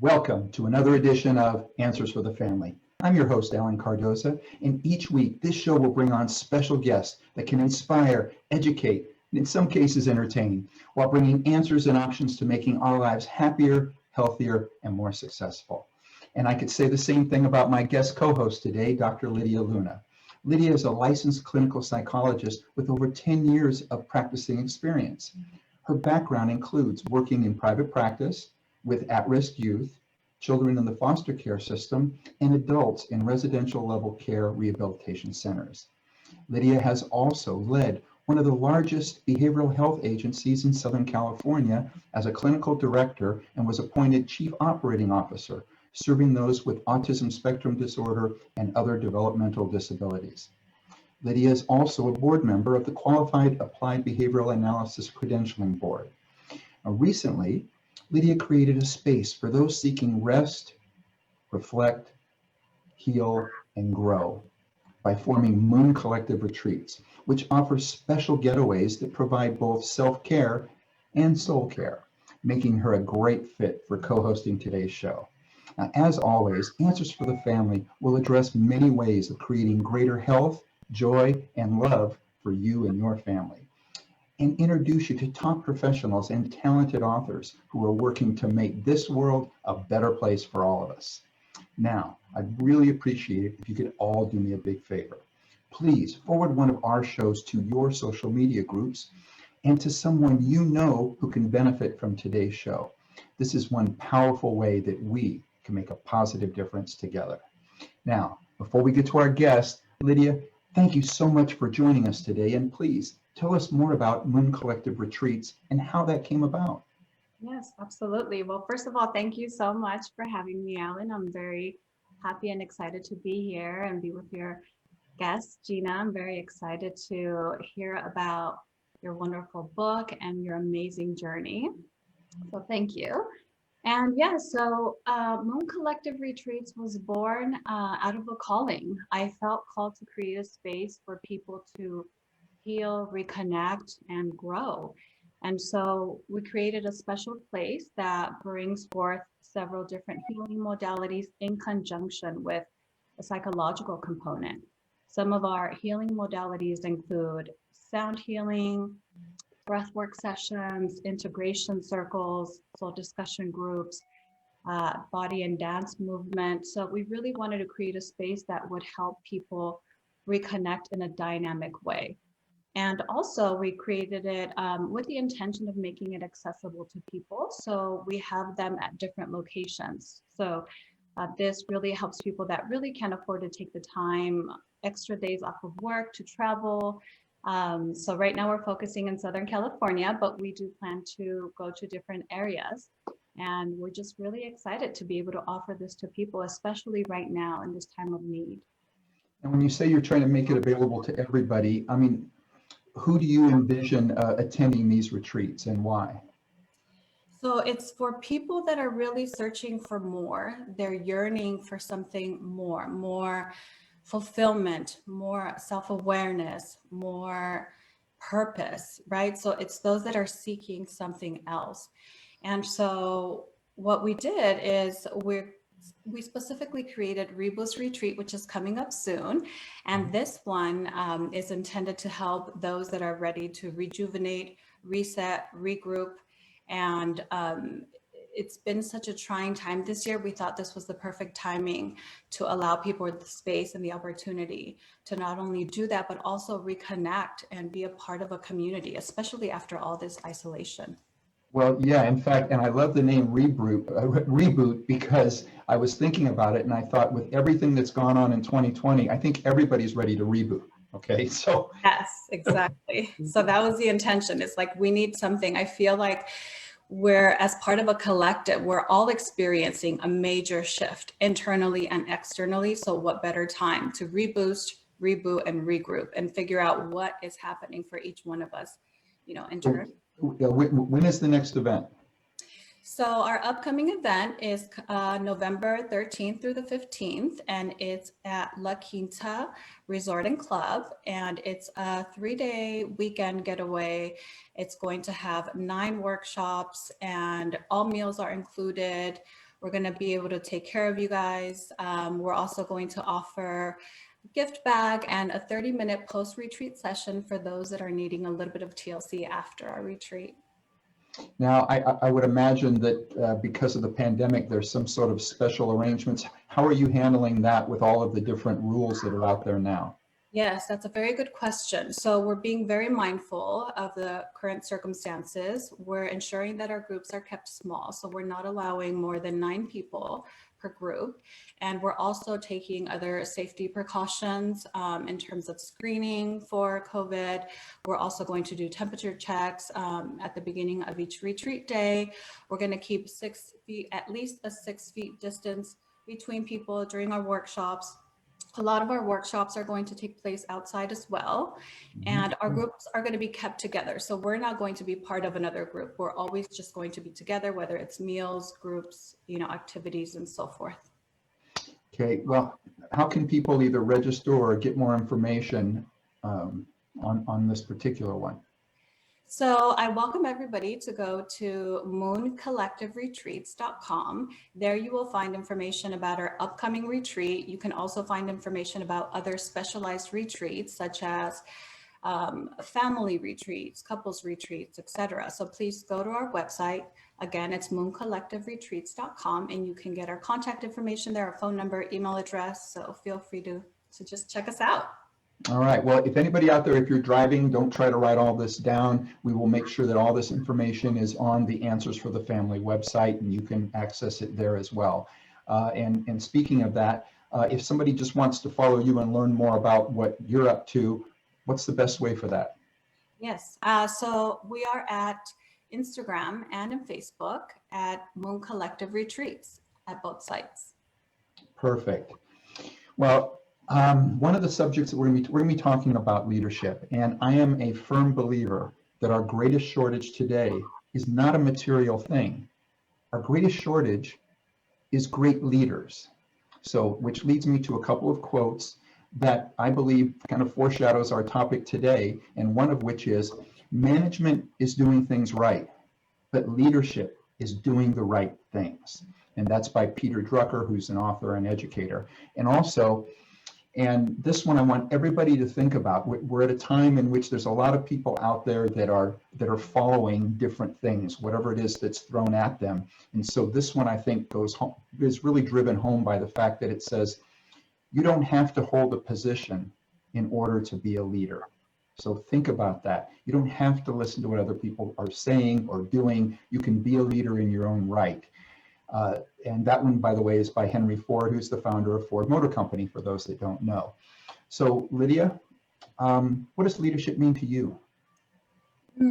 Welcome to another edition of Answers for the Family. I'm your host, Alan Cardoza, and each week this show will bring on special guests that can inspire, educate, and in some cases entertain, while bringing answers and options to making our lives happier, healthier, and more successful. And I could say the same thing about my guest co-host today, Dr. Lydia Luna. Lydia is a licensed clinical psychologist with over 10 years of practicing experience. Her background includes working in private practice with at-risk youth, children in the foster care system, and adults in residential level care rehabilitation centers. Lydia has also led one of the largest behavioral health agencies in Southern California as a clinical director and was appointed chief operating officer, serving those with autism spectrum disorder and other developmental disabilities. Lydia is also a board member of the Qualified Applied Behavioral Analysis Credentialing Board. Recently, Lydia created a space for those seeking rest, reflect, heal, and grow by forming Moon Collective Retreats, which offers special getaways that provide both self-care and soul care, making her a great fit for co-hosting today's show. Now, as always, Answers for the Family will address many ways of creating greater health, joy, and love for you and your family, and introduce you to top professionals and talented authors who are working to make this world a better place for all of us. Now, I'd really appreciate it if you could all do me a big favor. Please forward one of our shows to your social media groups and to someone you know who can benefit from today's show. This is one powerful way that we can make a positive difference together. Now, before we get to our guest, Lydia, thank you so much for joining us today, and please tell us more about Moon Collective Retreats and how that came about. Yes, absolutely. Well, first of all, thank you so much for having me, Alan. I'm very happy and excited to be here and be with your guest, Gina. I'm very excited to hear about your wonderful book and your amazing journey. So thank you. And yeah, so Moon Collective Retreats was born out of a calling. I felt called to create a space for people to heal, reconnect, and grow. And so we created a special place that brings forth several different healing modalities in conjunction with a psychological component. Some of our healing modalities include sound healing, breathwork sessions, integration circles, soul discussion groups, body and dance movement. So we really wanted to create a space that would help people reconnect in a dynamic way. And also we created it with the intention of making it accessible to people. So we have them at different locations. So this really helps people that really can't afford to take the time, extra days off of work to travel. So right now we're focusing in Southern California, but we do plan to go to different areas. And we're just really excited to be able to offer this to people, especially right now in this time of need. And when you say you're trying to make it available to everybody, I mean, who do you envision attending these retreats and why? So it's for people that are really searching for more. They're yearning for something more fulfillment, more self-awareness, more purpose, right? So it's those that are seeking something else. And so what we did is we specifically created Reboot Retreat, which is coming up soon. And this one is intended to help those that are ready to rejuvenate, reset, regroup. And it's been such a trying time this year. We thought this was the perfect timing to allow people the space and the opportunity to not only do that, but also reconnect and be a part of a community, especially after all this isolation. Well, yeah, in fact, and I love the name Reboot because I was thinking about it and I thought with everything that's gone on in 2020, I think everybody's ready to reboot. Okay, so. Yes, exactly. So that was the intention. It's like, we need something. I feel like we're, as part of a collective, we're all experiencing a major shift internally and externally. So what better time to reboot, and regroup and figure out what is happening for each one of us, you know, in turn. When is the next event? So our upcoming event is November 13th through the 15th, and it's at La Quinta Resort and Club, and it's a 3-day weekend getaway. It's going to have 9 workshops, and all meals are included. We're going to be able to take care of you guys. We're also going to offer a gift bag and a 30-minute post-retreat session for those that are needing a little bit of TLC after our retreat. Now, I would imagine that because of the pandemic, there's some sort of special arrangements. How are you handling that with all of the different rules that are out there now? Yes, that's a very good question. So we're being very mindful of the current circumstances. We're ensuring that our groups are kept small. So we're not allowing more than 9 people per group. And we're also taking other safety precautions in terms of screening for COVID. We're also going to do temperature checks at the beginning of each retreat day. We're going to keep 6 feet, at least a 6 feet distance between people during our workshops. A lot of our workshops are going to take place outside as well, and our groups are going to be kept together. So we're not going to be part of another group. We're always just going to be together, whether it's meals, groups, activities, and so forth. Okay, well, how can people either register or get more information on this particular one? So I welcome everybody to go to mooncollectiveretreats.com. There you will find information about our upcoming retreat. You can also find information about other specialized retreats, such as family retreats, couples retreats, etc. So please go to our website. Again, it's mooncollectiveretreats.com, and you can get our contact information there, our phone number, email address. So feel free to just check us out. All right. Well, if anybody out there, if you're driving, don't try to write all this down. We will make sure that all this information is on the Answers for the Family website, and you can access it there as well. And speaking of that, if somebody just wants to follow you and learn more about what you're up to, what's the best way for that? Yes. So we are at Instagram and in Facebook at Moon Collective Retreats at both sites. Perfect. Well, one of the subjects that we're going to be talking about leadership, and I am a firm believer that our greatest shortage today is not a material thing. Our greatest shortage is great leaders. So, which leads me to a couple of quotes that I believe kind of foreshadows our topic today, and one of which is, management is doing things right, but leadership is doing the right things. And that's by Peter Drucker, who's an author and educator. And also, and this one I want everybody to think about. We're at a time in which there's a lot of people out there that are following different things, whatever it is that's thrown at them. And so this one I think is really driven home by the fact that it says, you don't have to hold a position in order to be a leader. So think about that. You don't have to listen to what other people are saying or doing. You can be a leader in your own right. And that one, by the way, is by Henry Ford, who's the founder of Ford Motor Company, for those that don't know. So Lydia, what does leadership mean to you?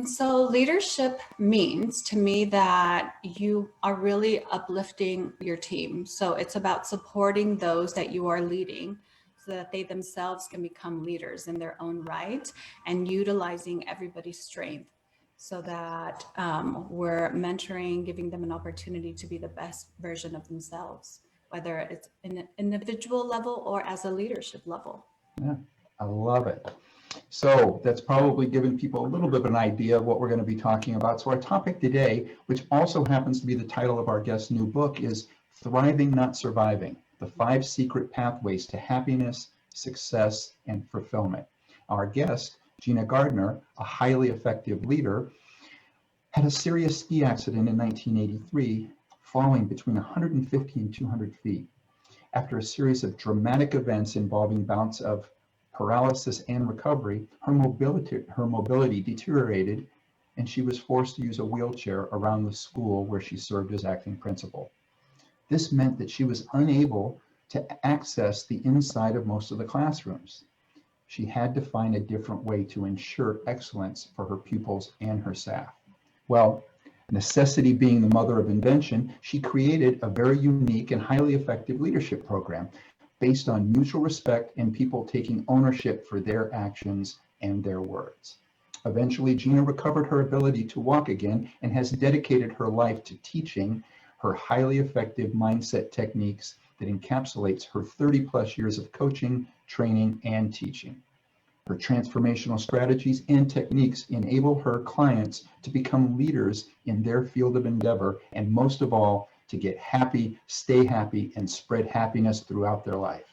So leadership means to me that you are really uplifting your team. So it's about supporting those that you are leading so that they themselves can become leaders in their own right, and utilizing everybody's strength so that we're mentoring, giving them an opportunity to be the best version of themselves, whether it's in an individual level or as a leadership level. Yeah, I love it. So that's probably given people a little bit of an idea of what we're going to be talking about. So our topic today, which also happens to be the title of our guest's new book, is Thriving, Not Surviving: The 5 Secret Pathways to Happiness, Success, and Fulfillment. Our guest, Gina Gardner, a highly effective leader, had a serious ski accident in 1983, falling between 150 and 200 feet. After a series of dramatic events involving bouts of paralysis and recovery, her mobility deteriorated, and she was forced to use a wheelchair around the school where she served as acting principal. This meant that she was unable to access the inside of most of the classrooms. She had to find a different way to ensure excellence for her pupils and her staff. Well, necessity being the mother of invention, she created a very unique and highly effective leadership program based on mutual respect and people taking ownership for their actions and their words. Eventually, Gina recovered her ability to walk again and has dedicated her life to teaching her highly effective mindset techniques that encapsulates her 30 plus years of coaching, training, and teaching. Her transformational strategies and techniques enable her clients to become leaders in their field of endeavor, and most of all, to get happy, stay happy, and spread happiness throughout their life.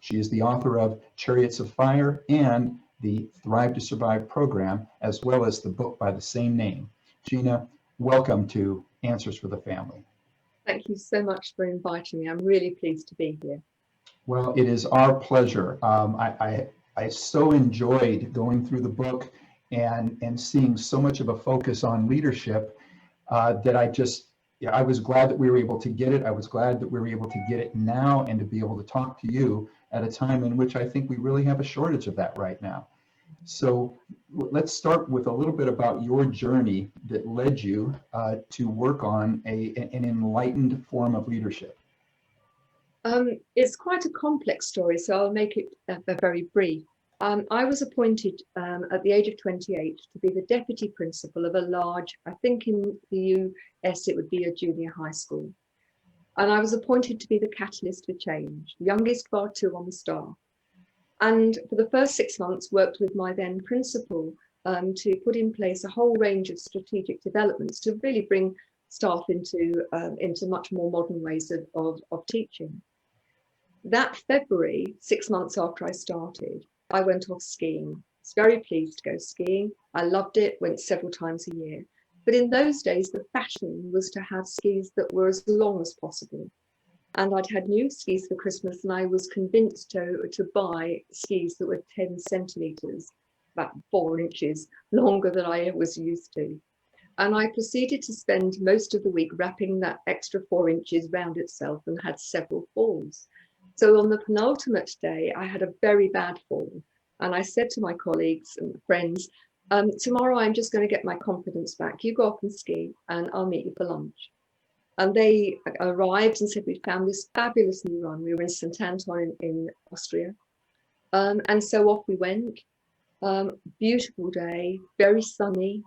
She is the author of Chariots of Fire and the Thrive to Survive program, as well as the book by the same name. Gina, welcome to Answers for the Family. Thank you so much for inviting me. I'm really pleased to be here. Well, it is our pleasure. I so enjoyed going through the book and seeing so much of a focus on leadership that I was glad that we were able to get it. I was glad that we were able to get it now and to be able to talk to you at a time in which I think we really have a shortage of that right now. So let's start with a little bit about your journey that led you to work on an enlightened form of leadership. It's quite a complex story, so I'll make it very brief. I was appointed at the age of 28 to be the deputy principal of a large, I think in the US it would be a junior high school. And I was appointed to be the catalyst for change, youngest bar two on the staff. And for the first 6 months worked with my then principal to put in place a whole range of strategic developments to really bring staff into much more modern ways of teaching. That February, 6 months after I started, I went off skiing. I was very pleased to go skiing. I loved it, went several times a year. But in those days, the fashion was to have skis that were as long as possible. And I'd had new skis for Christmas, and I was convinced to buy skis that were 10 centimeters, about 4 inches longer than I was used to. And I proceeded to spend most of the week wrapping that extra 4 inches round itself and had several falls. So on the penultimate day, I had a very bad fall. And I said to my colleagues and friends, tomorrow I'm just going to get my confidence back. You go off and ski and I'll meet you for lunch. And they arrived and said, we'd found this fabulous new run. We were in St. Anton in Austria. And so off we went. Beautiful day, very sunny.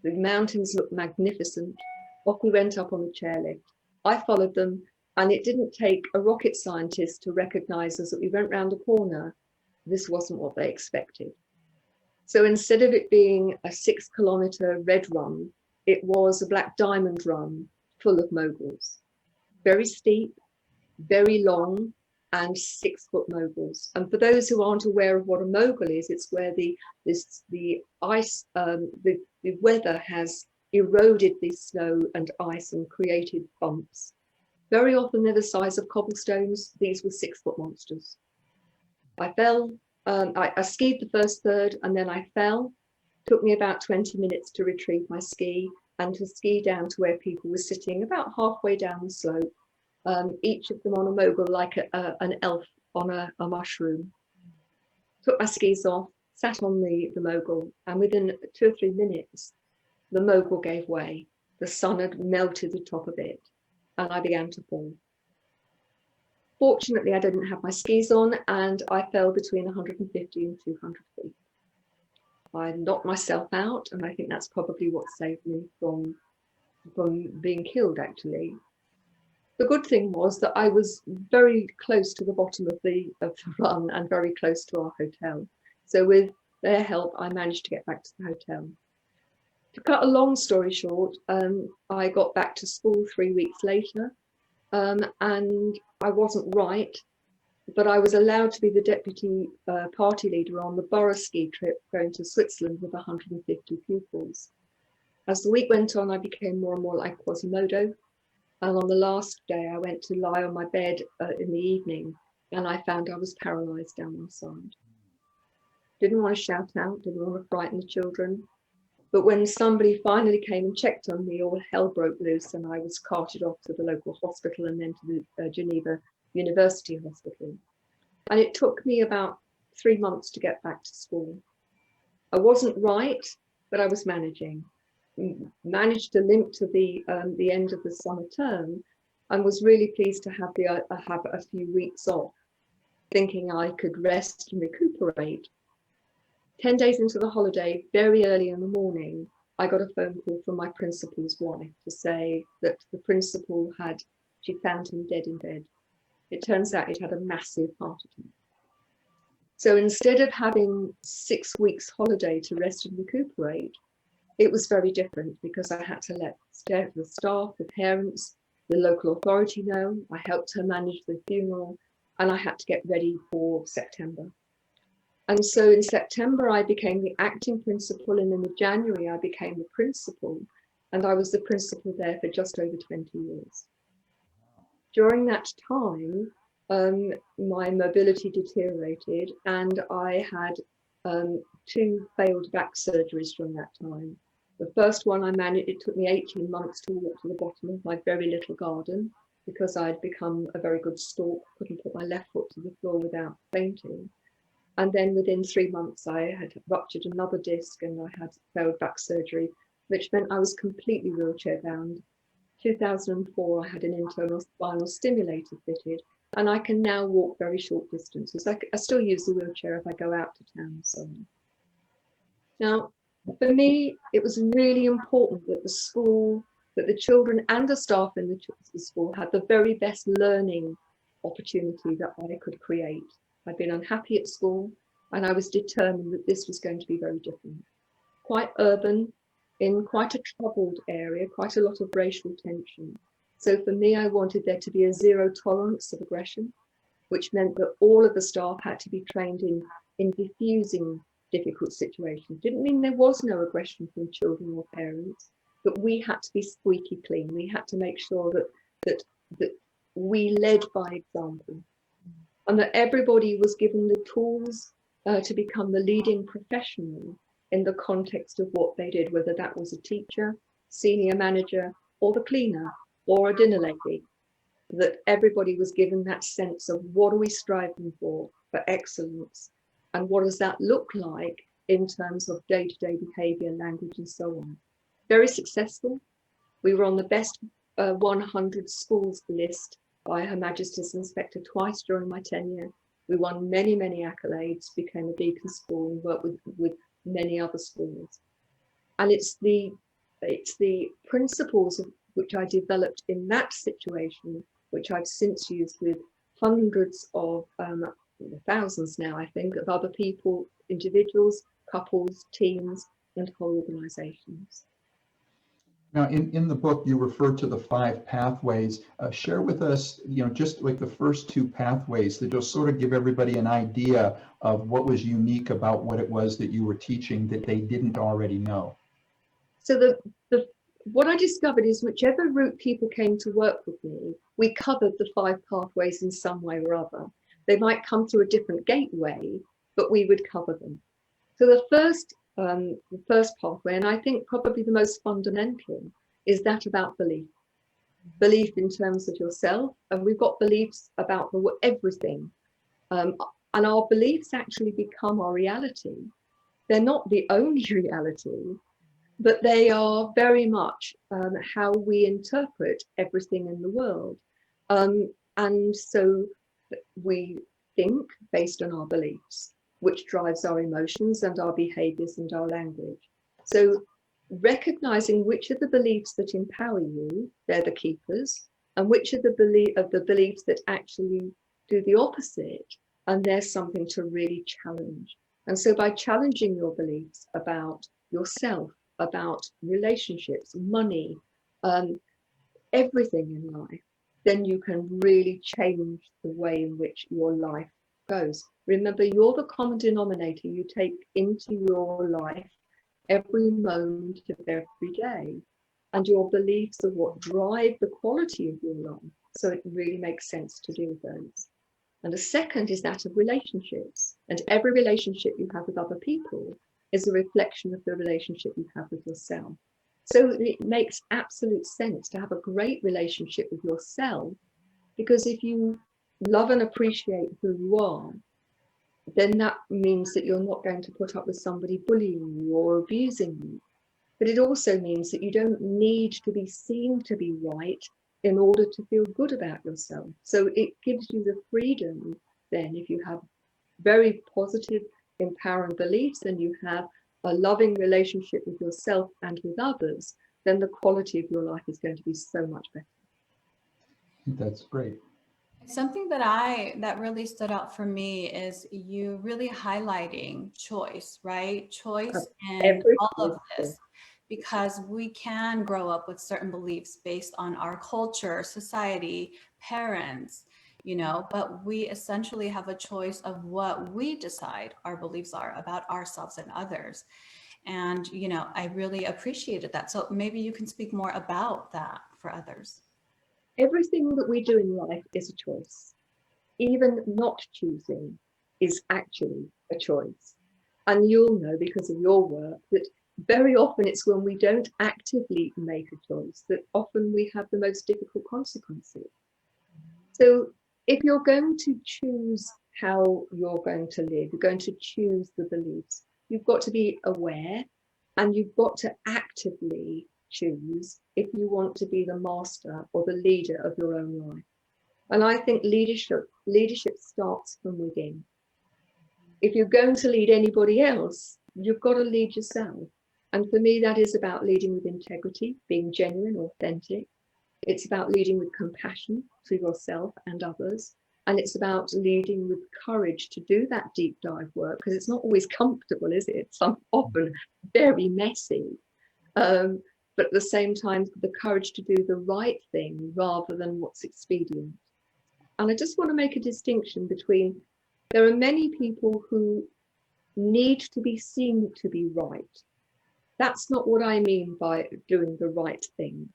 The mountains looked magnificent. Off we went up on the chairlift. I followed them. And it didn't take a rocket scientist to recognize us that we went round a corner. This wasn't what they expected. So instead of it being a 6-kilometer red run, it was a black diamond run full of moguls. Very steep, very long, and 6-foot moguls. And for those who aren't aware of what a mogul is, it's where the weather has eroded the snow and ice and created bumps. Very often they're the size of cobblestones. These were 6-foot monsters. I fell, I skied the first third and then I fell. Took me about 20 minutes to retrieve my ski and to ski down to where people were sitting about halfway down the slope, each of them on a mogul like an elf on a mushroom. Took my skis off, sat on the mogul, and within 2 or 3 minutes, the mogul gave way. The sun had melted the top of it. And I began to fall. Fortunately, I didn't have my skis on and I fell between 150 and 200 feet. I knocked myself out, and I think that's probably what saved me from being killed, actually. The good thing was that I was very close to the bottom of the run and very close to our hotel. So with their help, I managed to get back to the hotel. To cut a long story short, I got back to school 3 weeks later, and I wasn't right, but I was allowed to be the deputy party leader on the borough ski trip going to Switzerland with 150 pupils. As the week went on, I became more and more like Quasimodo, and on the last day I went to lie on my bed in the evening, and I found I was paralysed down my side. Didn't want to shout out, didn't want to frighten the children. But when somebody finally came and checked on me, all hell broke loose and I was carted off to the local hospital and then to the Geneva University Hospital. And it took me about 3 months to get back to school. I wasn't right, but I was managing. Managed to limp to the end of the summer term and was really pleased to have a few weeks off, thinking I could rest and recuperate. 10 days into the holiday, very early in the morning, I got a phone call from my principal's wife to say that the principal she found him dead in bed. It turns out he'd had a massive heart attack. So instead of having 6 weeks holiday to rest and recuperate, it was very different because I had to let the staff, the parents, the local authority know. I helped her manage the funeral, and I had to get ready for September. And so in September, I became the acting principal, and in January, I became the principal, and I was the principal there for just over 20 years. During that time, my mobility deteriorated, and I had 2 failed back surgeries during that time. The first one I managed, it took me 18 months to walk to the bottom of my very little garden because I'd become a very good stalk, couldn't put my left foot to the floor without fainting. And then within 3 months, I had ruptured another disc and I had failed back surgery, which meant I was completely wheelchair bound. 2004, I had an internal spinal stimulator fitted, and I can now walk very short distances. I still use the wheelchair if I go out to town and so on. Now, for me, it was really important that the school, that the children and the staff in the school had the very best learning opportunity that I could create. I'd been unhappy at school, and I was determined that this was going to be very different. Quite urban, in quite a troubled area, quite a lot of racial tension. So for me, I wanted there to be a zero tolerance of aggression, which meant that all of the staff had to be trained in diffusing difficult situations. Didn't mean there was no aggression from children or parents, but we had to be squeaky clean. We had to make sure that we led by example, and that everybody was given the tools to become the leading professional in the context of what they did, whether that was a teacher, senior manager, or the cleaner, or a dinner lady, that everybody was given that sense of what are we striving for excellence, and what does that look like in terms of day-to-day behaviour, language, and so on. Very successful. We were on the best 100 schools list by Her Majesty's Inspector twice during my tenure. We won many, many accolades, became a beacon school, and worked with many other schools. And it's the principles of which I developed in that situation, which I've since used with hundreds of thousands now, I think, of other people, individuals, couples, teams, and whole organizations. Now, in the book, you refer to the 5 pathways. Share with us, just like the first 2 pathways that just sort of give everybody an idea of what was unique about what it was that you were teaching that they didn't already know. So what I discovered is whichever route people came to work with me, we covered the 5 pathways in some way or other. They might come through a different gateway, but we would cover them. So the first pathway, and I think probably the most fundamental, is that about belief. Belief in terms of yourself, and we've got beliefs about everything. And our beliefs actually become our reality. They're not the only reality, but they are very much how we interpret everything in the world. And so we think based on our beliefs, which drives our emotions and our behaviors and our language. So recognizing which are the beliefs that empower you, they're the keepers, and which are the beliefs that actually do the opposite, and there's something to really challenge. And so by challenging your beliefs about yourself, about relationships, money, everything in life, then you can really change the way in which your life goes. Remember, you're the common denominator you take into your life every moment of every day. And your beliefs are what drive the quality of your life. So it really makes sense to do those. And the second is that of relationships. And every relationship you have with other people is a reflection of the relationship you have with yourself. So it makes absolute sense to have a great relationship with yourself, because if you love and appreciate who you are, then that means that you're not going to put up with somebody bullying you or abusing you. But it also means that you don't need to be seen to be right in order to feel good about yourself. So it gives you the freedom then, if you have very positive, empowering beliefs and you have a loving relationship with yourself and with others, then the quality of your life is going to be so much better. That's great. Something that really stood out for me is you really highlighting choice, right? Choice in all of this. because we can grow up with certain beliefs based on our culture, society, parents, but we essentially have a choice of what we decide our beliefs are about ourselves and others. And, I really appreciated that. So maybe you can speak more about that for others. Everything that we do in life is a choice. Even not choosing is actually a choice. And you'll know because of your work that very often it's when we don't actively make a choice that often we have the most difficult consequences. So if you're going to choose how you're going to live, you're going to choose the beliefs, you've got to be aware and you've got to actively choose if you want to be the master or the leader of your own life. And I think leadership starts from within. If you're going to lead anybody else, you've got to lead yourself. And for me, that is about leading with integrity, being genuine, authentic. It's about leading with compassion to yourself and others. And it's about leading with courage to do that deep dive work, because it's not always comfortable, is it? It's often very messy. But at the same time, the courage to do the right thing rather than what's expedient. And I just want to make a distinction between, there are many people who need to be seen to be right. That's not what I mean by doing the right thing.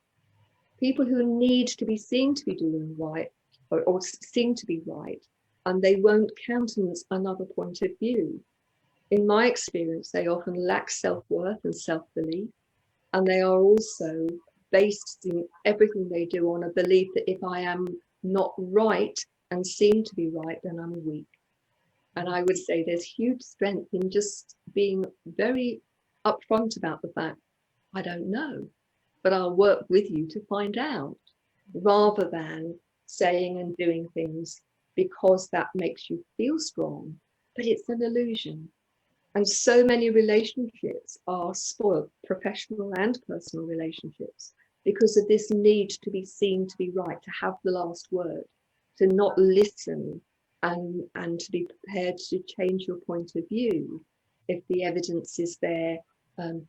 People who need to be seen to be doing right or seen to be right, and they won't countenance another point of view. In my experience, they often lack self-worth and self-belief, and they are also based in everything they do on a belief that if I am not right and seem to be right, then I'm weak. And I would say there's huge strength in just being very upfront about the fact, I don't know, but I'll work with you to find out, rather than saying and doing things because that makes you feel strong, but it's an illusion. And so many relationships are spoiled, professional and personal relationships, because of this need to be seen to be right, to have the last word, to not listen and to be prepared to change your point of view if the evidence is there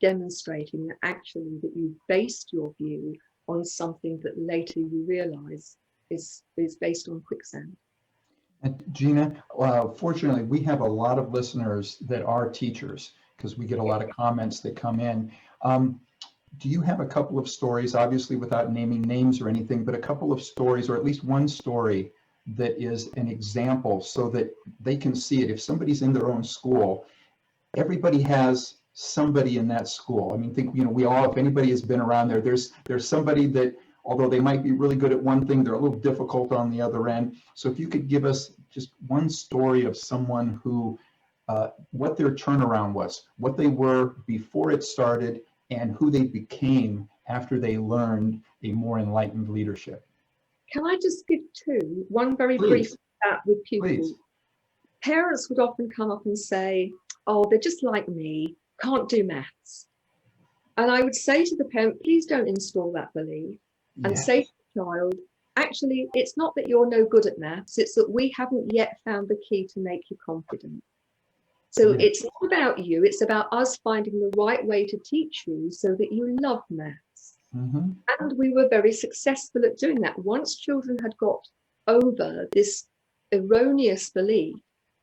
demonstrating that actually that you based your view on something that later you realize is based on quicksand. And Gina, fortunately, we have a lot of listeners that are teachers because we get a lot of comments that come in. Do you have a couple of stories, obviously without naming names or anything, but a couple of stories, or at least one story that is an example so that they can see it? If somebody's in their own school, everybody has somebody in that school. I mean, we all, if anybody has been around there, there's somebody that, although they might be really good at one thing, they're a little difficult on the other end. So if you could give us just one story of someone who, what their turnaround was, what they were before it started, and who they became after they learned a more enlightened leadership. Can I just give two? One very brief chat with pupils. Please. Parents would often come up and say, oh, they're just like me, can't do maths. And I would say to the parent, please don't install that belief, and say to the child, actually, it's not that you're no good at maths, it's that we haven't yet found the key to make you confident. So it's not about you, it's about us finding the right way to teach you so that you love maths. Mm-hmm. And we were very successful at doing that. Once children had got over this erroneous belief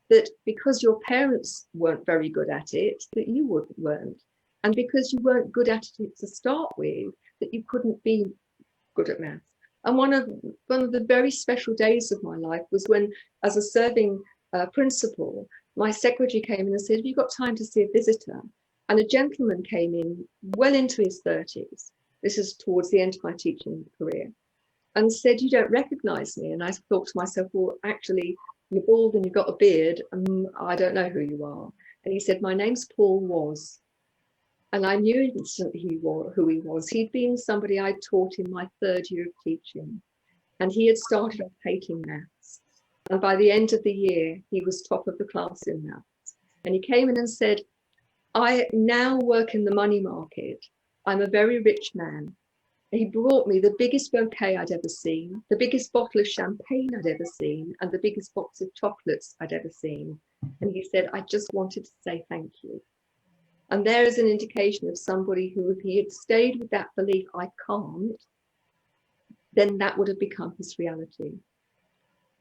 that because your parents weren't very good at it, that you weren't. And because you weren't good at it to start with, that you couldn't be good at maths. And one of the very special days of my life was when, as a serving principal, my secretary came in and said, have you got time to see a visitor? And a gentleman came in well into his 30s. This is towards the end of my teaching career, and said, you don't recognize me. And I thought to myself, well, actually, you're bald and you've got a beard. I don't know who you are. And he said, my name's Paul Was. And I knew instantly who he was. He'd been somebody I taught in my third year of teaching. And he had started off hating maths. And by the end of the year, he was top of the class in maths. And he came in and said, I now work in the money market. I'm a very rich man. He brought me the biggest bouquet I'd ever seen, the biggest bottle of champagne I'd ever seen, and the biggest box of chocolates I'd ever seen. And he said, I just wanted to say thank you. And there is an indication of somebody who, if he had stayed with that belief, I can't, then that would have become his reality.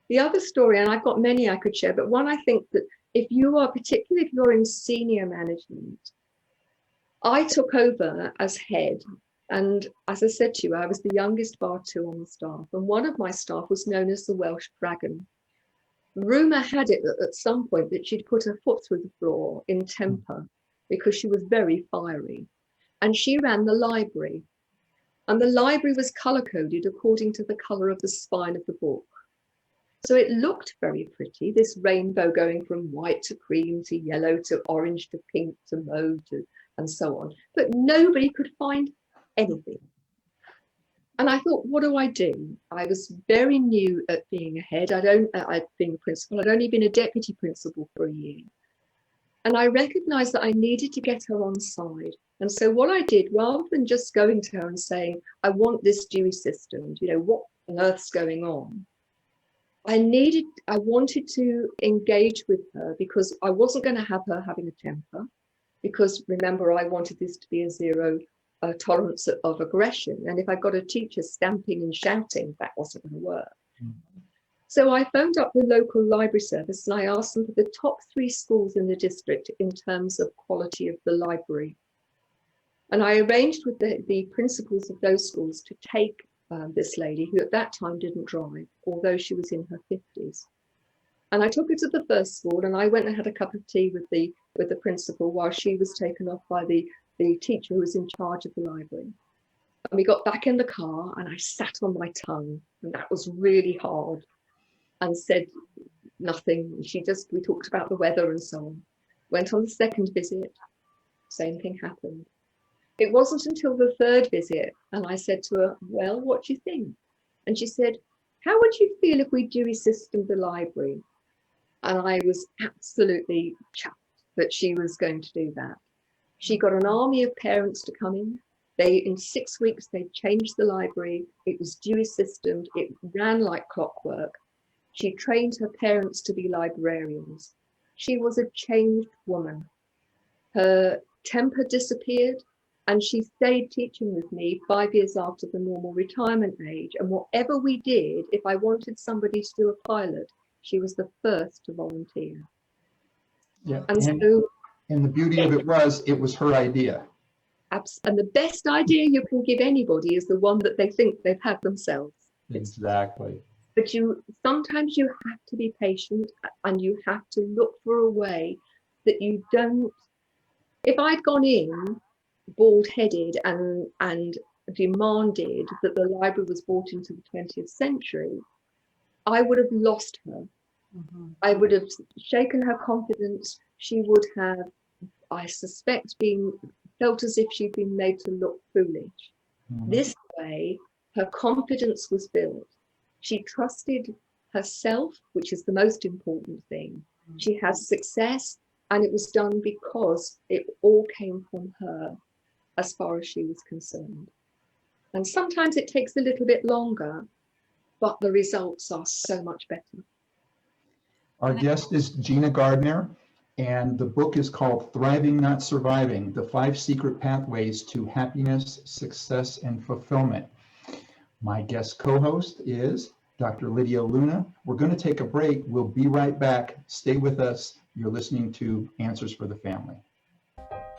The other story, and I've got many I could share, but one I think that if you are, particularly if you're in senior management, I took over as head. And as I said to you, I was the youngest bar two on the staff. And one of my staff was known as the Welsh Dragon. Rumour had it that at some point that she'd put her foot through the floor in temper because she was very fiery. And she ran the library. And the library was colour-coded according to the colour of the spine of the book. So it looked very pretty, this rainbow going from white to cream to yellow to orange to pink to mauve to, and so on. But nobody could find anything. And I thought, what do I do? I was very new at being a head. I'd been a principal. I'd only been a deputy principal for a year. And I recognized that I needed to get her on side. And so what I did, rather than just going to her and saying, I want this Dewey system, you know, what on earth's going on? I wanted to engage with her because I wasn't going to have her having a temper. Because remember, I wanted this to be a zero tolerance of aggression. And if I got a teacher stamping and shouting, that wasn't going to work. Mm-hmm. So I phoned up the local library service and I asked them for the top 3 schools in the district in terms of quality of the library. And I arranged with the principals of those schools to take this lady, who at that time didn't drive, although she was in her 50s. And I took her to the first school and I went and had a cup of tea with the principal while she was taken off by the teacher who was in charge of the library. And we got back in the car and I sat on my tongue, and that was really hard, and said nothing. We talked about the weather and so on. Went on the second visit, same thing happened. It wasn't until the third visit and I said to her, well, what do you think? And she said, how would you feel if we Dewey systemed the library? And I was absolutely chuffed that she was going to do that. She got an army of parents to come in. In 6 weeks, they changed the library. It was Dewey systemed. It ran like clockwork. She trained her parents to be librarians. She was a changed woman. Her temper disappeared, and she stayed teaching with me 5 years after the normal retirement age. And whatever we did, if I wanted somebody to do a pilot, she was the first to volunteer. Yeah, and the beauty of it was her idea. And the best idea you can give anybody is the one that they think they've had themselves. Exactly. But sometimes you have to be patient, and you have to look for a way that you don't. If I'd gone in bald-headed and demanded that the library was brought into the 20th century, I would have lost her. Mm-hmm. I would have shaken her confidence. She would have, I suspect, felt as if she'd been made to look foolish. Mm-hmm. This way, her confidence was built. She trusted herself, which is the most important thing. Mm-hmm. She had success, and it was done because it all came from her as far as she was concerned. And sometimes it takes a little bit longer, but the results are so much better. Our guest is Gina Gardner, and the book is called Thriving, Not Surviving: The 5 Secret Pathways to Happiness, Success, and Fulfillment. My guest co-host is Dr. Lydia Luna. We're going to take a break. We'll be right back. Stay with us. You're listening to Answers for the Family.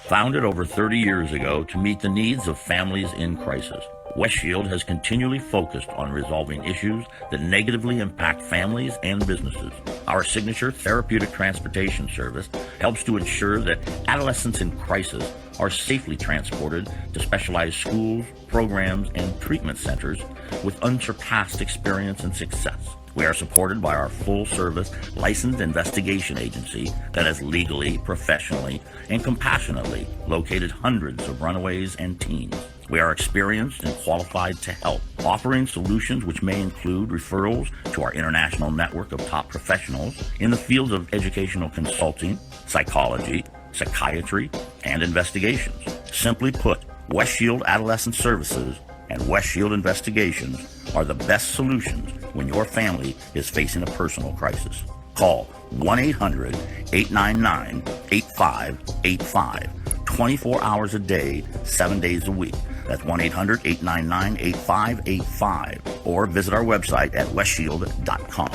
Founded over 30 years ago to meet the needs of families in crisis, West Shield has continually focused on resolving issues that negatively impact families and businesses. Our signature therapeutic transportation service helps to ensure that adolescents in crisis are safely transported to specialized schools, programs, and treatment centers with unsurpassed experience and success. We are supported by our full-service licensed investigation agency that has legally, professionally, and compassionately located hundreds of runaways and teens. We are experienced and qualified to help, offering solutions which may include referrals to our international network of top professionals in the fields of educational consulting, psychology, psychiatry, and investigations. Simply put, West Shield Adolescent Services and West Shield Investigations are the best solutions when your family is facing a personal crisis. Call 1-800-899-8585. 24 hours a day, 7 days a week. That's 1-800-899-8585. Or visit our website at westshield.com.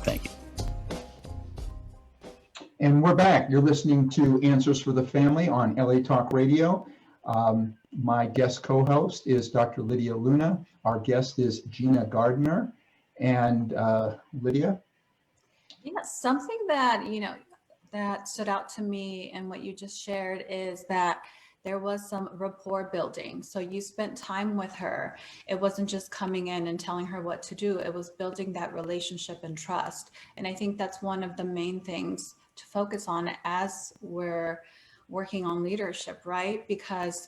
Thank you. And we're back. You're listening to Answers for the Family on LA Talk Radio. My guest co-host is Dr. Lydia Luna. Our guest is Gina Gardner. And Lydia? Yes, something that, that stood out to me and what you just shared is that there was some rapport building. So you spent time with her. It wasn't just coming in and telling her what to do. It was building that relationship and trust. And I think that's one of the main things to focus on as we're working on leadership, right? Because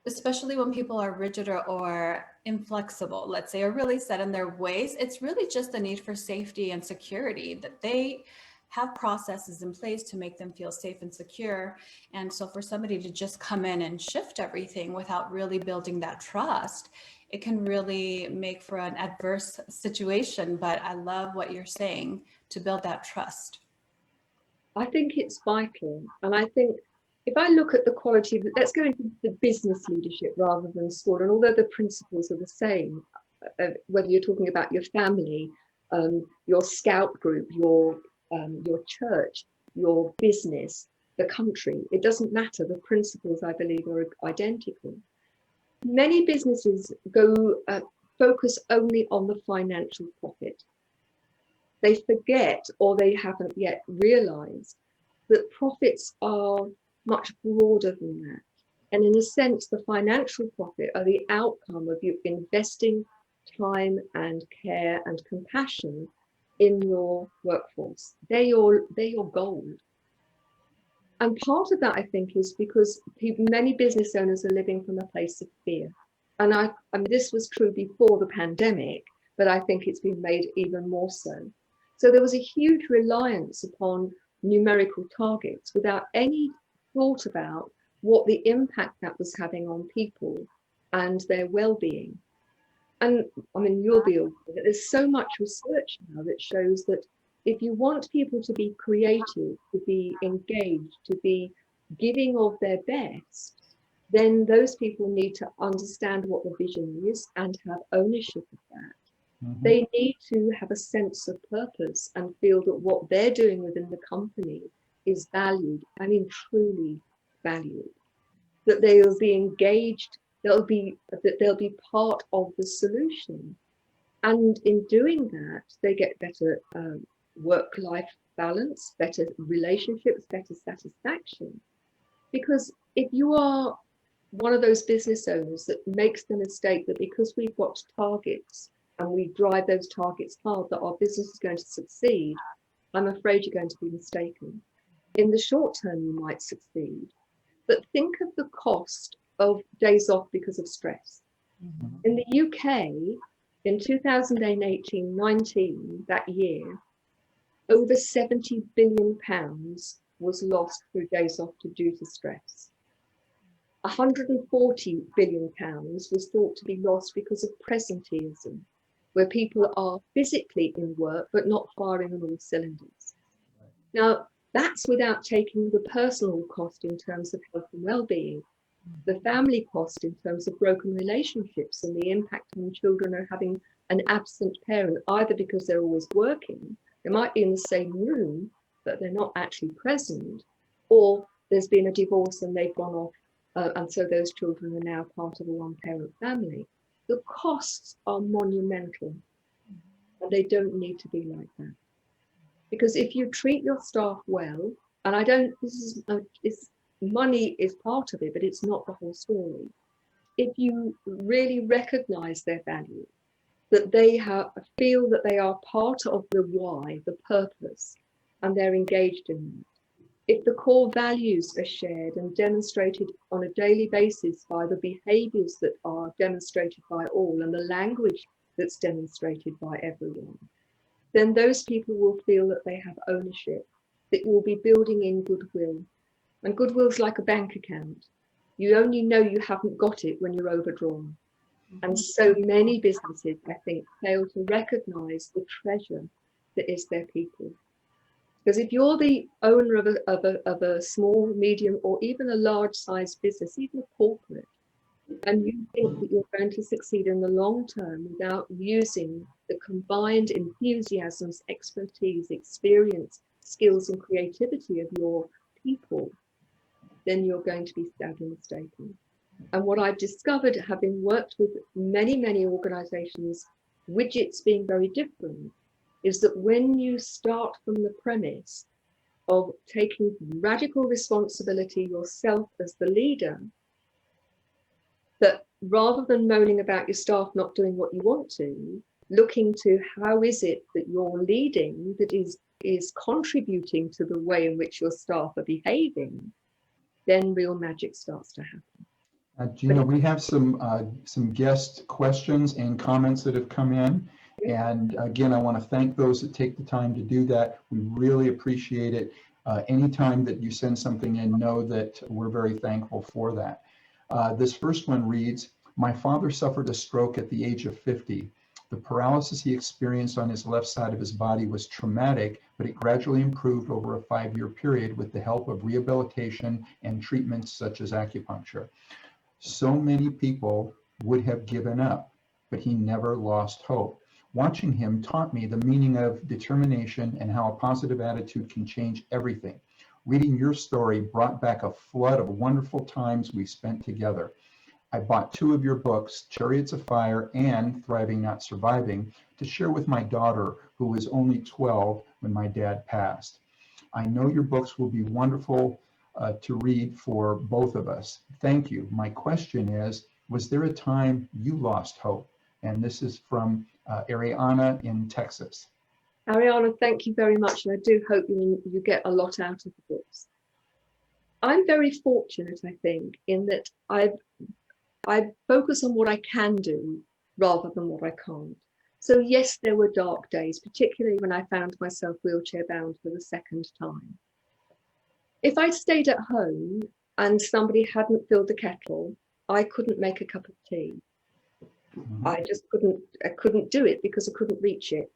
especially when people are rigid or inflexible, let's say, or really set in their ways, it's really just the need for safety and security, that they have processes in place to make them feel safe and secure. And so for somebody to just come in and shift everything without really building that trust, it can really make for an adverse situation. But I love what you're saying, to build that trust. I think it's vital. And I think if I look at the quality of it, let's go into the business leadership rather than school. And although the principles are the same, whether you're talking about your family, your scout group, your church, your business, the country, it doesn't matter. The principles, I believe, are identical. Many businesses focus only on the financial profit. They forget, or they haven't yet realized, that profits are much broader than that. And in a sense, the financial profit are the outcome of you investing time and care and compassion in your workforce. They're your gold. And part of that, I think, is because many business owners are living from a place of fear. And I mean, this was true before the pandemic, but I think it's been made even more so. So there was a huge reliance upon numerical targets without any thought about what the impact that was having on people and their well-being. And I mean, you'll be aware that there's so much research now that shows that if you want people to be creative, to be engaged, to be giving of their best, then those people need to understand what the vision is and have ownership of that. Mm-hmm. They need to have a sense of purpose and feel that what they're doing within the company is valued, I mean, truly valued, that they'll be engaged, they'll be part of the solution. And in doing that, they get better work-life balance, better relationships, better satisfaction. Because if you are one of those business owners that makes the mistake that because we've got targets and we drive those targets hard, that our business is going to succeed, I'm afraid you're going to be mistaken. In the short term, you might succeed, but think of the cost of days off because of stress. Mm-hmm. In the UK, in 2018-19, that year, over £70 billion was lost through days off due to stress. £140 billion was thought to be lost because of presenteeism, where people are physically in work but not firing on all cylinders. Now, that's without taking the personal cost in terms of health and well-being, the family cost in terms of broken relationships and the impact on children are having an absent parent, either because they're always working, they might be in the same room, but they're not actually present, or there's been a divorce and they've gone off, and so those children are now part of a one-parent family. The costs are monumental, and they don't need to be like that. Because if you treat your staff well, and money is part of it, but it's not the whole story. If you really recognize their value, that they feel that they are part of the why, the purpose, and they're engaged in that. If the core values are shared and demonstrated on a daily basis by the behaviors that are demonstrated by all and the language that's demonstrated by everyone, then those people will feel that they have ownership, that you will be building in goodwill. And goodwill's like a bank account. You only know you haven't got it when you're overdrawn. And so many businesses, I think, fail to recognize the treasure that is their people. Because if you're the owner of a small, medium, or even a large sized business, even a corporate, and you think that you're going to succeed in the long term without using the combined enthusiasms, expertise, experience, skills, and creativity of your people, then you're going to be sadly mistaken. And what I've discovered, having worked with many, many organizations, widgets being very different, is that when you start from the premise of taking radical responsibility yourself as the leader, that rather than moaning about your staff not doing what you want to, looking to how is it that you're leading that is contributing to the way in which your staff are behaving, then real magic starts to happen. Gina, we have some guest questions and comments that have come in. And again, I want to thank those that take the time to do that. We really appreciate it. Anytime that you send something in, know that we're very thankful for that. This first one reads, my father suffered a stroke at the age of 50. The paralysis he experienced on his left side of his body was traumatic, but it gradually improved over a 5-year period with the help of rehabilitation and treatments such as acupuncture. So many people would have given up, but he never lost hope. Watching him taught me the meaning of determination and how a positive attitude can change everything. Reading your story brought back a flood of wonderful times we spent together. I bought 2 of your books, Chariots of Fire and Thriving Not Surviving, to share with my daughter, who was only 12 when my dad passed. I know your books will be wonderful to read for both of us. Thank you. My question is, was there a time you lost hope? And this is from Ariana in Texas. Ariana, thank you very much. And I do hope you get a lot out of the books. I'm very fortunate, I think, in that I focus on what I can do rather than what I can't. So yes, there were dark days, particularly when I found myself wheelchair bound for the second time. If I stayed at home and somebody hadn't filled the kettle, I couldn't make a cup of tea. I just couldn't do it because I couldn't reach it.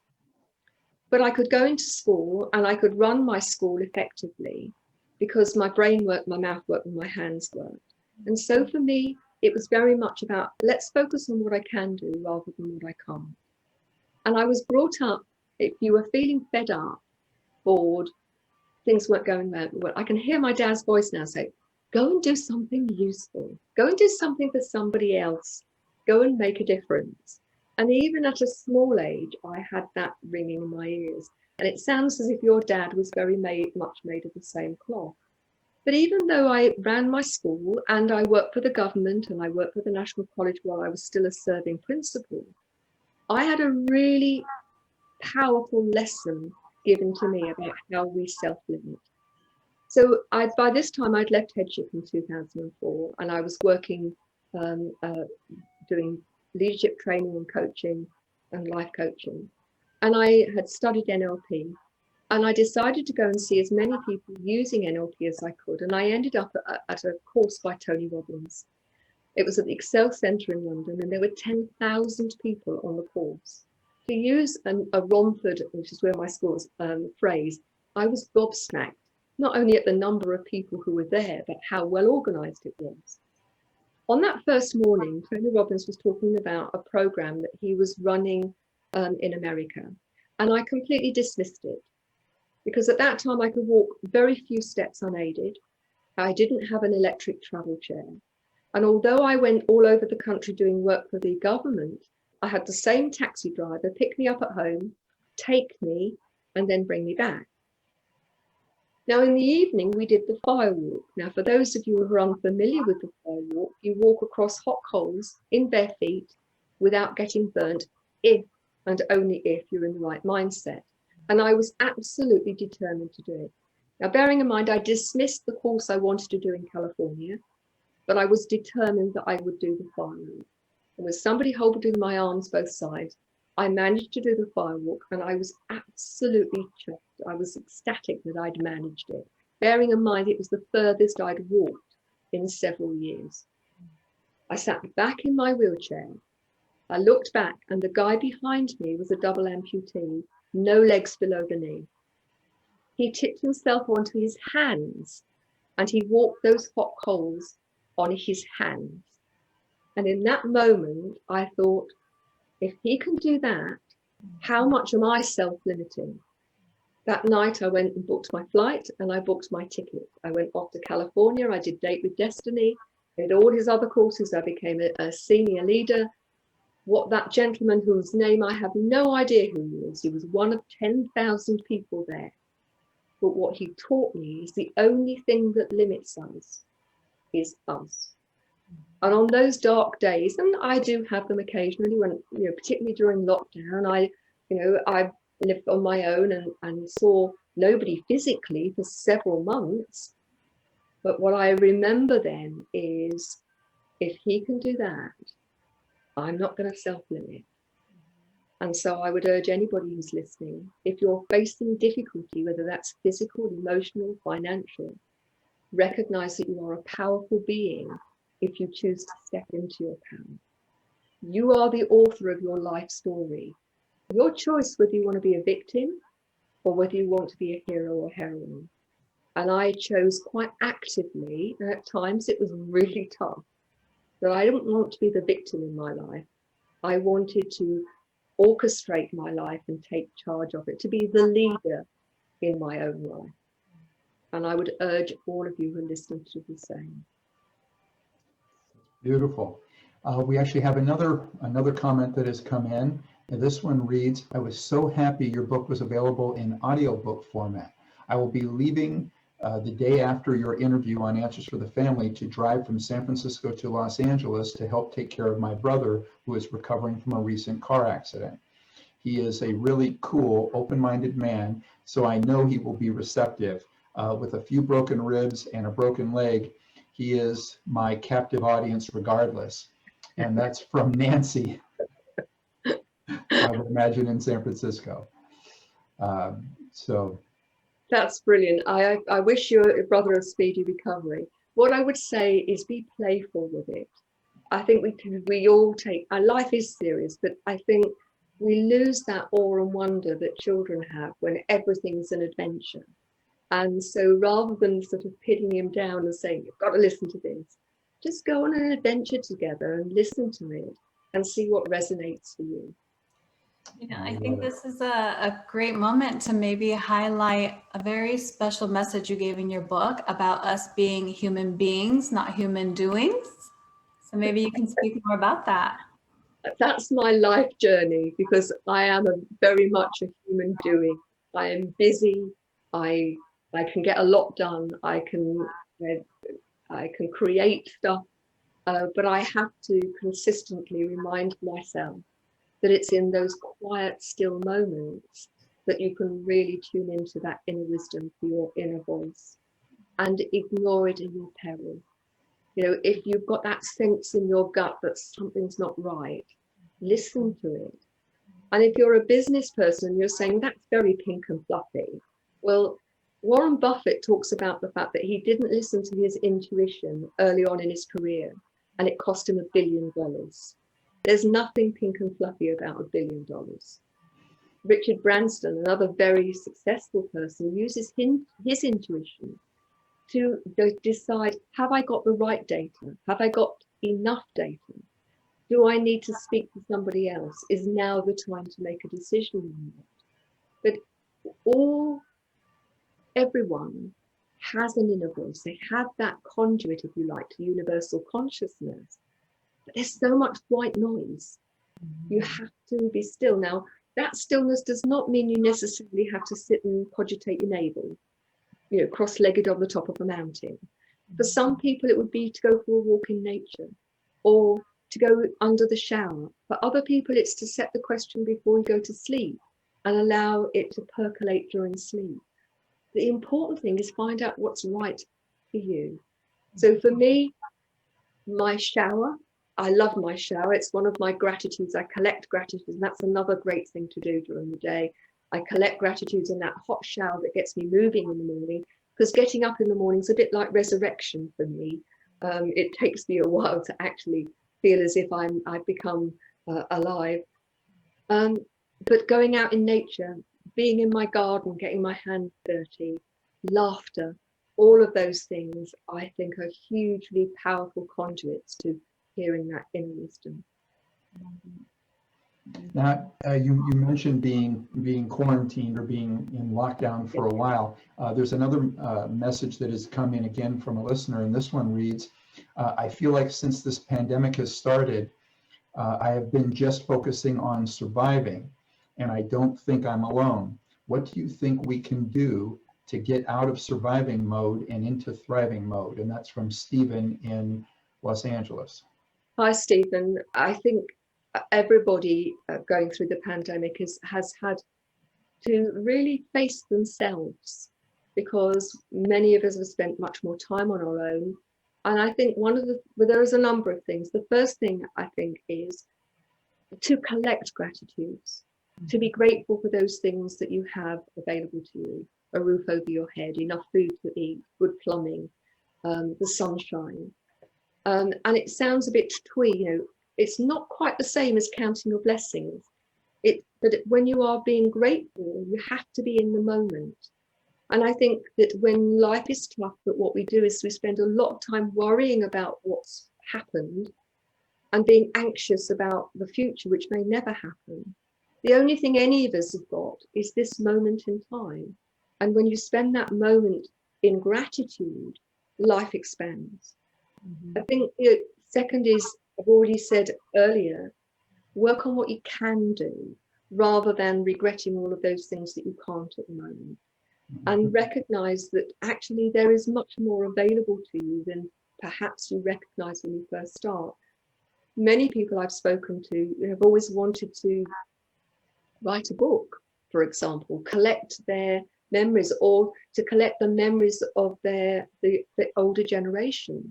But I could go into school and I could run my school effectively because my brain worked, my mouth worked, and my hands worked. And so for me, it was very much about, let's focus on what I can do rather than what I can't. And I was brought up, if you were feeling fed up, bored, things weren't going well, I can hear my dad's voice now say, go and do something useful. Go and do something for somebody else. Go and make a difference. And even at a small age, I had that ringing in my ears. And it sounds as if your dad was very much made of the same cloth. But even though I ran my school and I worked for the government and I worked for the National College while I was still a serving principal, I had a really powerful lesson given to me about how we self-limit. So by this time, I'd left headship in 2004 and I was working, doing leadership training and coaching and life coaching. And I had studied NLP and I decided to go and see as many people using NLP as I could. And I ended up at a course by Tony Robbins. It was at the Excel Centre in London and there were 10,000 people on the course. To use a Romford, which is where my school's phrase, I was gobsmacked, not only at the number of people who were there, but how well organised it was. On that first morning, Tony Robbins was talking about a program that he was running in America. And I completely dismissed it because at that time I could walk very few steps unaided. I didn't have an electric travel chair. And although I went all over the country doing work for the government, I had the same taxi driver pick me up at home, take me, and then bring me back. Now, in the evening, we did the fire walk. Now, for those of you who are unfamiliar with the fire walk, you walk across hot coals in bare feet without getting burnt, if and only if you're in the right mindset. And I was absolutely determined to do it. Now, bearing in mind, I dismissed the course I wanted to do in California, but I was determined that I would do the fire walk. And with somebody holding my arms both sides, I managed to do the fire walk and I was absolutely chuffed. I was ecstatic that I'd managed it, bearing in mind it was the furthest I'd walked in several years. I sat back in my wheelchair. I looked back and the guy behind me was a double amputee, no legs below the knee. he tipped himself onto his hands and he walked those hot coals on his hands. And in that moment, I thought, if he can do that, how much am I self-limiting? That night I went and booked my flight and I booked my ticket. I went off to California. I did Date with Destiny. I did all his other courses. I became a senior leader. What that gentleman, whose name I have no idea who he was, he was one of 10,000 people there. But what he taught me is the only thing that limits us is us. And on those dark days, and I do have them occasionally, when, you know, particularly during lockdown, I lived on my own and saw nobody physically for several months. But what I remember then is, if he can do that, I'm not going to self-limit. And so I would urge anybody who's listening, if you're facing difficulty, whether that's physical, emotional, financial, recognize that you are a powerful being if you choose to step into your power. You are the author of your life story. Your choice whether you want to be a victim or whether you want to be a hero or heroine. And I chose quite actively, and at times it was really tough, that I didn't want to be the victim in my life. I wanted to orchestrate my life and take charge of it, to be the leader in my own life. And I would urge all of you who listen to the same. Beautiful. We actually have another comment that has come in. And this one reads, I was so happy your book was available in audiobook format. I will be leaving the day after your interview on Answers for the Family to drive from San Francisco to Los Angeles to help take care of my brother who is recovering from a recent car accident. He is a really cool, open-minded man, so I know he will be receptive. With a few broken ribs and a broken leg, he is my captive audience regardless. And that's from Nancy, I would imagine in San Francisco. So that's brilliant. I wish your brother a speedy recovery. What I would say is be playful with it. I think we all take, our life is serious, but I think we lose that awe and wonder that children have when everything's an adventure. And so rather than sort of pitting him down and saying, you've got to listen to this, just go on an adventure together and listen to it and see what resonates for you. You know, I think this is a great moment to maybe highlight a very special message you gave in your book about us being human beings, not human doings. So maybe you can speak more about that. That's my life journey, because I am very much a human doing. I am busy. I can get a lot done. I can create stuff, but I have to consistently remind myself that it's in those quiet, still moments that you can really tune into that inner wisdom for your inner voice and ignore it in your peril. You know, if you've got that sense in your gut that something's not right, listen to it. And if you're a business person and you're saying that's very pink and fluffy, well, Warren Buffett talks about the fact that he didn't listen to his intuition early on in his career, and it cost him $1 billion. There's nothing pink and fluffy about $1 billion. Richard Branson, another very successful person, uses his intuition to decide, have I got the right data? Have I got enough data? Do I need to speak to somebody else? Is now the time to make a decision on that? But everyone has an inner voice. They have that conduit, if you like, to universal consciousness. But there's so much white noise. You have to be still. Now, that stillness does not mean you necessarily have to sit and cogitate your navel, you know, cross-legged on the top of a mountain. For some people, it would be to go for a walk in nature or to go under the shower. For other people, it's to set the question before you go to sleep and allow it to percolate during sleep. The important thing is find out what's right for you. So for me, my shower, I love my shower. It's one of my gratitudes. I collect gratitudes, and that's another great thing to do during the day. I collect gratitudes in that hot shower that gets me moving in the morning, because getting up in the morning is a bit like resurrection for me. It takes me a while to actually feel as if I've become alive. But going out in nature, being in my garden, getting my hands dirty, laughter, all of those things, I think, are hugely powerful conduits to hearing that inner wisdom. Now, you mentioned being quarantined or being in lockdown for a while. There's another message that has come in again from a listener, and this one reads, I feel like since this pandemic has started, I have been just focusing on surviving, and I don't think I'm alone. What do you think we can do to get out of surviving mode and into thriving mode? And that's from Stephen in Los Angeles. Hi, Stephen. I think everybody going through the pandemic has had to really face themselves, because many of us have spent much more time on our own. And I think there's a number of things. The first thing I think is to collect gratitudes, to be grateful for those things that you have available to you: a roof over your head, enough food to eat, good plumbing, the sunshine. And it sounds a bit twee, it's not quite the same as counting your blessings. But when you are being grateful, you have to be in the moment. And I think that when life is tough, that what we do is we spend a lot of time worrying about what's happened and being anxious about the future, which may never happen. The only thing any of us have got is this moment in time. And when you spend that moment in gratitude, life expands. I think the second is, I've already said earlier, work on what you can do rather than regretting all of those things that you can't at the moment. And recognize that actually there is much more available to you than perhaps you recognize when you first start. Many people I've spoken to have always wanted to write a book, for example, collect their memories, or to collect the memories of the older generation.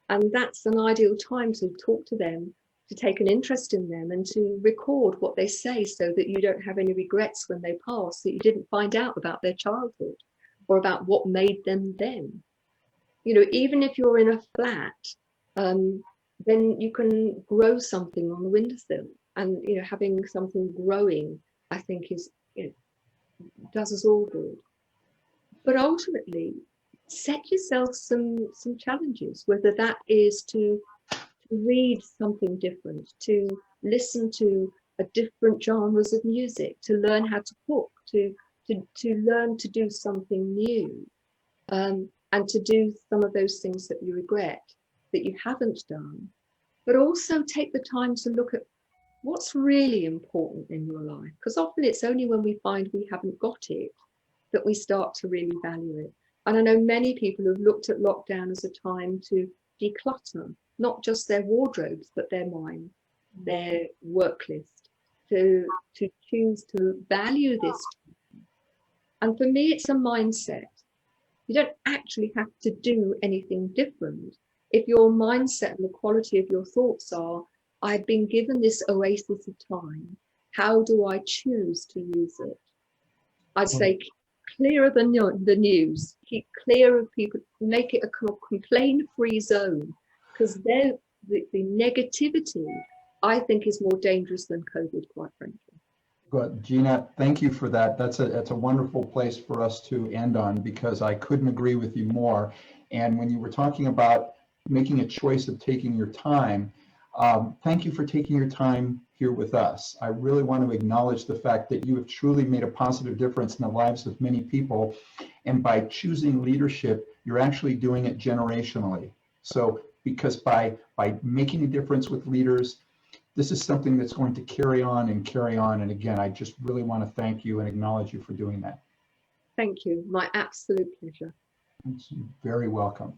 And that's an ideal time to talk to them, to take an interest in them, and to record what they say, so that you don't have any regrets when they pass, that you didn't find out about their childhood or about what made them them. Even if you're in a flat, then you can grow something on the windowsill. And having something growing, I think, does us all good. But ultimately, set yourself some challenges, whether that is to read something different, to listen to a different genres of music, to learn how to cook, to learn to do something new, and to do some of those things that you regret that you haven't done. But also take the time to look at what's really important in your life, because often it's only when we find we haven't got it that we start to really value it. And I know many people who've looked at lockdown as a time to declutter, not just their wardrobes, but their mind, their work list, to choose to value this. And for me, it's a mindset. You don't actually have to do anything different. If your mindset and the quality of your thoughts are, I've been given this oasis of time, how do I choose to use it? I'd say clear of the news, keep clear of people, make it a complaint-free zone, because the negativity, I think, is more dangerous than COVID, quite frankly. Good. Gina, thank you for that. That's a wonderful place for us to end on, because I couldn't agree with you more. And when you were talking about making a choice of taking your time, thank you for taking your time here with us. I really want to acknowledge the fact that you have truly made a positive difference in the lives of many people. And by choosing leadership, you're actually doing it generationally. So because by making a difference with leaders, this is something that's going to carry on and carry on. And again, I just really want to thank you and acknowledge you for doing that. Thank you. My absolute pleasure. You're very welcome.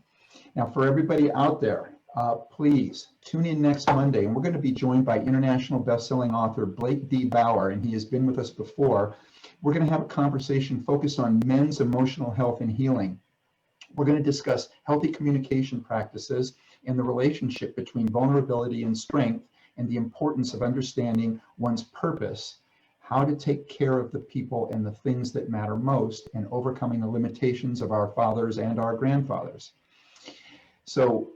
Now, for everybody out there, please tune in next Monday, and we're going to be joined by international best-selling author Blake D. Bauer, and he has been with us before. We're going to have a conversation focused on men's emotional health and healing. We're going to discuss healthy communication practices and the relationship between vulnerability and strength, and the importance of understanding one's purpose, how to take care of the people and the things that matter most, and overcoming the limitations of our fathers and our grandfathers. So,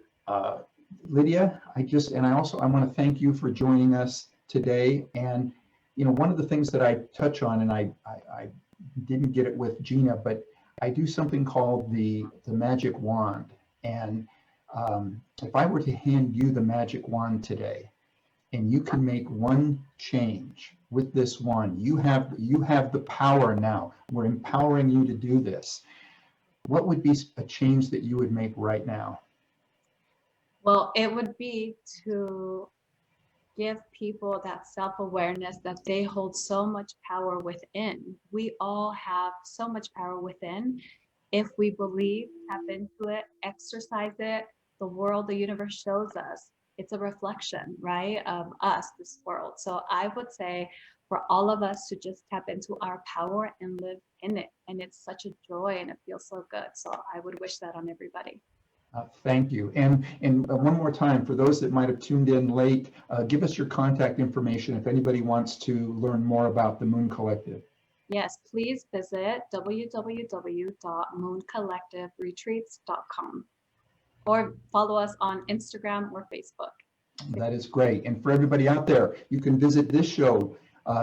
Lydia, I want to thank you for joining us today. And one of the things that I touch on, and I didn't get it with Gina, but I do something called the magic wand. And if I were to hand you the magic wand today, and you can make one change with this wand, you have the power now. We're empowering you to do this. What would be a change that you would make right now? Well, it would be to give people that self-awareness that they hold so much power within. We all have so much power within. If we believe, tap into it, exercise it, the world, the universe shows us. It's a reflection, right, of us, this world. So I would say for all of us to just tap into our power and live in it. And it's such a joy and it feels so good. So I would wish that on everybody. Thank you. And one more time, for those that might have tuned in late, give us your contact information if anybody wants to learn more about the Moon Collective. Yes, please visit www.mooncollectiveretreats.com or follow us on Instagram or Facebook. That is great. And for everybody out there, you can visit this show.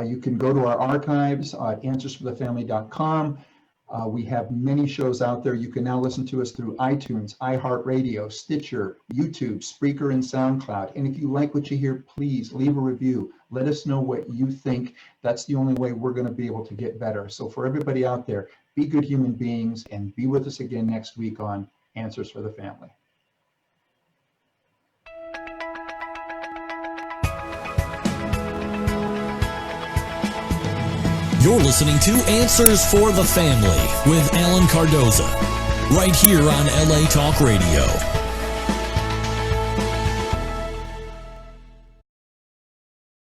You can go to our archives at answersforthefamily.com. We have many shows out there. You can now listen to us through iTunes, iHeartRadio, Stitcher, YouTube, Spreaker, and SoundCloud. And if you like what you hear, please leave a review. Let us know what you think. That's the only way we're going to be able to get better. So for everybody out there, be good human beings and be with us again next week on Answers for the Family. You're listening to Answers for the Family with Alan Cardoza, right here on LA Talk Radio.